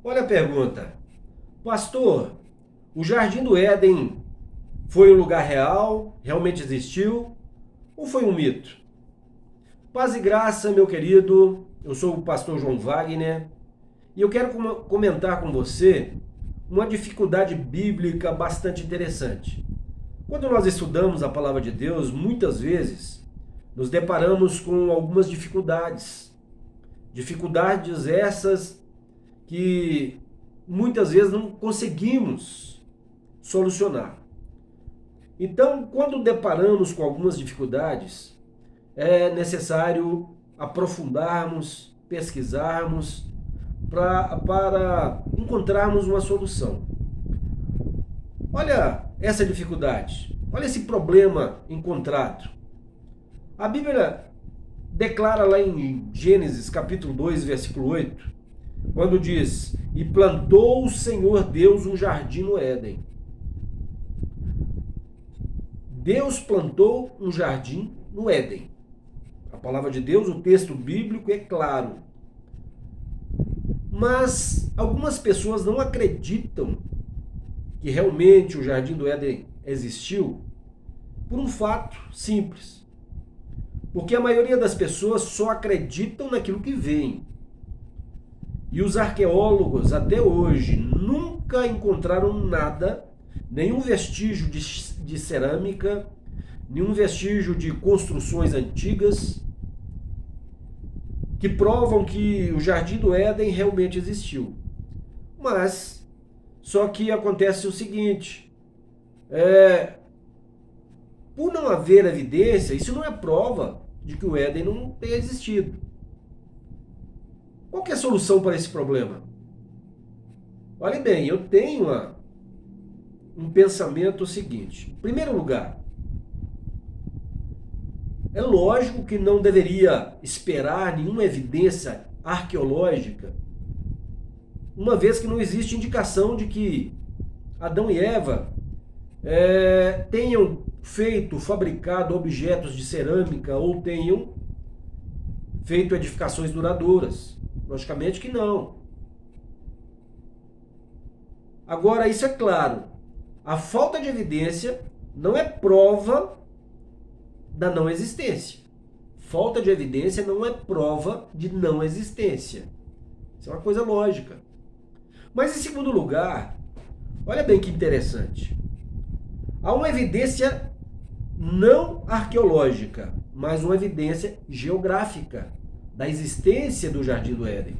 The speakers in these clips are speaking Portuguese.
Olha a pergunta. Pastor, o Jardim do Éden foi um lugar real? Realmente existiu? Ou foi um mito? Paz e graça, meu querido. Eu sou o pastor João Wagner e eu quero comentar com você uma dificuldade bíblica bastante interessante. Quando nós estudamos a palavra de Deus, muitas vezes nos deparamos com algumas dificuldades. Dificuldades essas que muitas vezes não conseguimos solucionar. Então, quando deparamos com algumas dificuldades, é necessário aprofundarmos, pesquisarmos para encontrarmos uma solução. Olha essa dificuldade, olha esse problema encontrado. A Bíblia declara lá em Gênesis capítulo 2, versículo 8, quando diz: "E plantou o Senhor Deus um jardim no Éden." Deus plantou um jardim no Éden. A palavra de Deus, o texto bíblico é claro. Mas algumas pessoas não acreditam que realmente o jardim do Éden existiu por um fato simples. Porque a maioria das pessoas só acreditam naquilo que veem. E os arqueólogos até hoje nunca encontraram nada, nenhum vestígio de cerâmica, nenhum vestígio de construções antigas que provam que o Jardim do Éden realmente existiu. Mas, só que acontece o seguinte, por não haver evidência, isso não é prova de que o Éden não tenha existido. Qual que é a solução para esse problema? Olha bem, eu tenho um pensamento seguinte. Em primeiro lugar, é lógico que não deveria esperar nenhuma evidência arqueológica, uma vez que não existe indicação de que Adão e Eva tenham fabricado objetos de cerâmica ou tenham feito edificações duradouras. Logicamente que não. Agora, isso é claro, a falta de evidência não é prova da não existência. Falta de evidência não é prova de não existência. Isso é uma coisa lógica. Mas em segundo lugar, olha bem que interessante. Há uma evidência não arqueológica, mas uma evidência geográfica da existência do Jardim do Éden.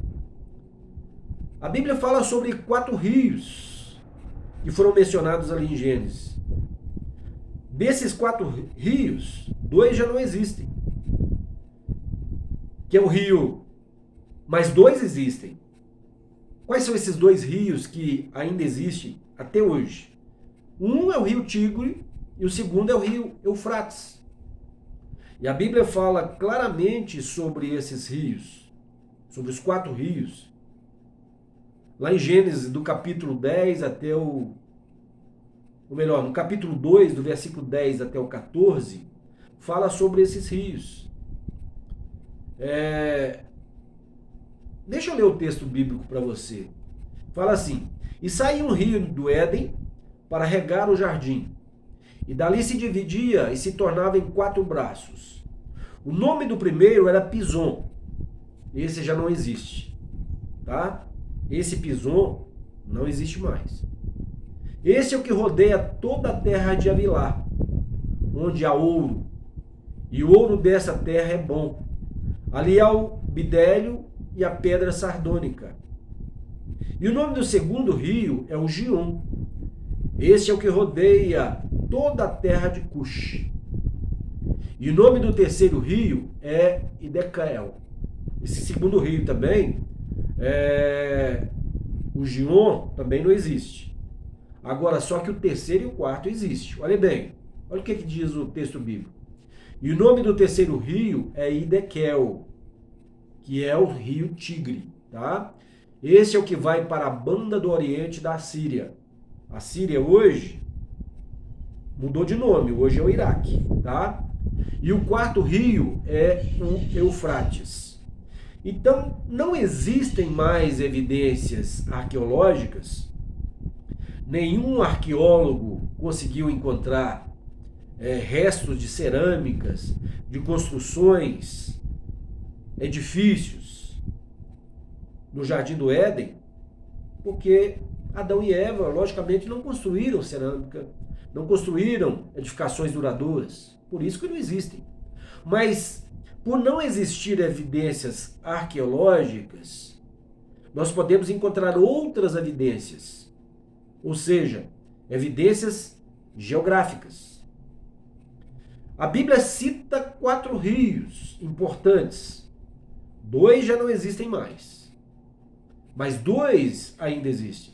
A Bíblia fala sobre 4 rios que foram mencionados ali em Gênesis. Desses 4 rios, 2 já não existem. Que é o rio, mas 2 existem. Quais são esses 2 rios que ainda existem até hoje? Um é o rio Tigre e o segundo é o rio Eufrates. E a Bíblia fala claramente sobre esses rios, sobre os 4 rios. Lá em Gênesis, do capítulo 10 até no capítulo 2, do versículo 10 até o 14, fala sobre esses rios. Deixa eu ler o texto bíblico para você. Fala assim: "E saía um rio do Éden para regar o jardim, e dali se dividia e se tornava em 4 braços. O nome do primeiro era Pison." Esse já não existe, tá? Esse Pison não existe mais. "Esse é o que rodeia toda a terra de Avilá, onde há ouro, e o ouro dessa terra é bom. Ali há o bidélio e a pedra sardônica. E o nome do segundo rio é o Gion. Esse é o que rodeia toda a terra de Cush. E o nome do terceiro rio é Idecael." Esse segundo rio também, o Gion, também não existe. Agora, só que o terceiro e o quarto existe. Olha bem, olha o que diz o texto bíblico. "E o nome do terceiro rio é Idequel, que é o rio Tigre." Tá? Esse é o que vai para a banda do oriente da Síria. A Síria hoje mudou de nome, hoje é o Iraque. Tá? E o quarto rio é o Eufrates. Então, não existem mais evidências arqueológicas, nenhum arqueólogo conseguiu encontrar restos de cerâmicas, de construções, edifícios no Jardim do Éden, porque Adão e Eva, logicamente, não construíram cerâmica, não construíram edificações duradouras, por isso que não existem. Mas, por não existir evidências arqueológicas, nós podemos encontrar outras evidências, ou seja, evidências geográficas. A Bíblia cita 4 rios importantes. 2 já não existem mais, mas 2 ainda existem,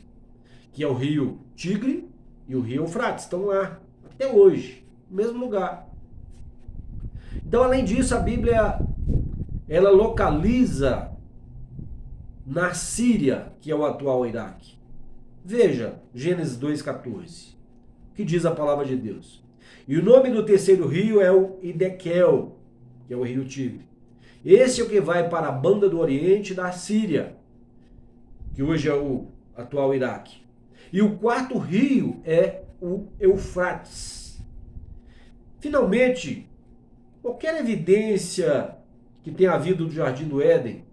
que é o rio Tigre e o rio Eufrates, estão lá até hoje, no mesmo lugar. Então, além disso, a Bíblia ela localiza na Síria, que é o atual Iraque. Veja, Gênesis 2,14, que diz a palavra de Deus. E o nome do terceiro rio é o Idequel, que é o rio Tigre. Esse é o que vai para a banda do Oriente da Síria, que hoje é o atual Iraque. E o 4º rio é o Eufrates. Finalmente, qualquer evidência que tenha havido no Jardim do Éden,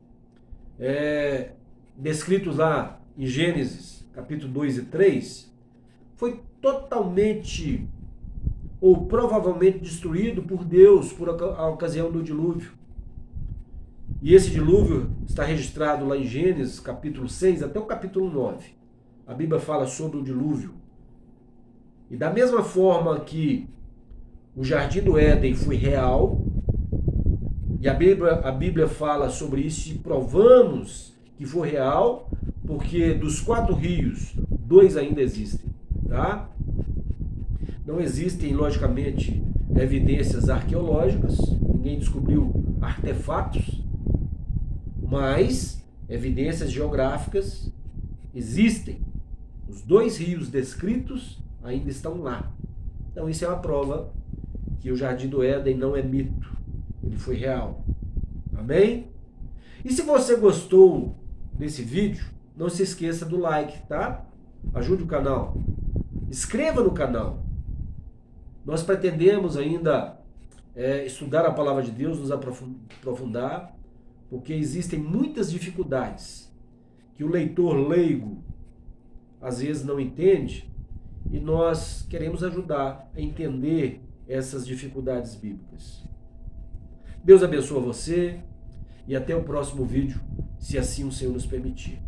descritos lá em Gênesis, capítulo 2 e 3, foi totalmente ou provavelmente destruído por Deus por a ocasião do dilúvio. E esse dilúvio está registrado lá em Gênesis, capítulo 6 até o capítulo 9. A Bíblia fala sobre o dilúvio. E da mesma forma que o Jardim do Éden foi real, e a Bíblia fala sobre isso e provamos que foi real, porque dos 4 rios, 2 ainda existem, tá? Não existem, logicamente, evidências arqueológicas, ninguém descobriu artefatos, mas evidências geográficas existem. Os 2 rios descritos ainda estão lá. Então isso é uma prova que o Jardim do Éden não é mito, ele foi real. Amém? E se você gostou desse vídeo, não se esqueça do like, tá? Ajude o canal. Inscreva no canal. Nós pretendemos ainda estudar a palavra de Deus, nos aprofundar, porque existem muitas dificuldades que o leitor leigo às vezes não entende, e nós queremos ajudar a entender essas dificuldades bíblicas. Deus abençoe você e até o próximo vídeo, se assim o Senhor nos permitir.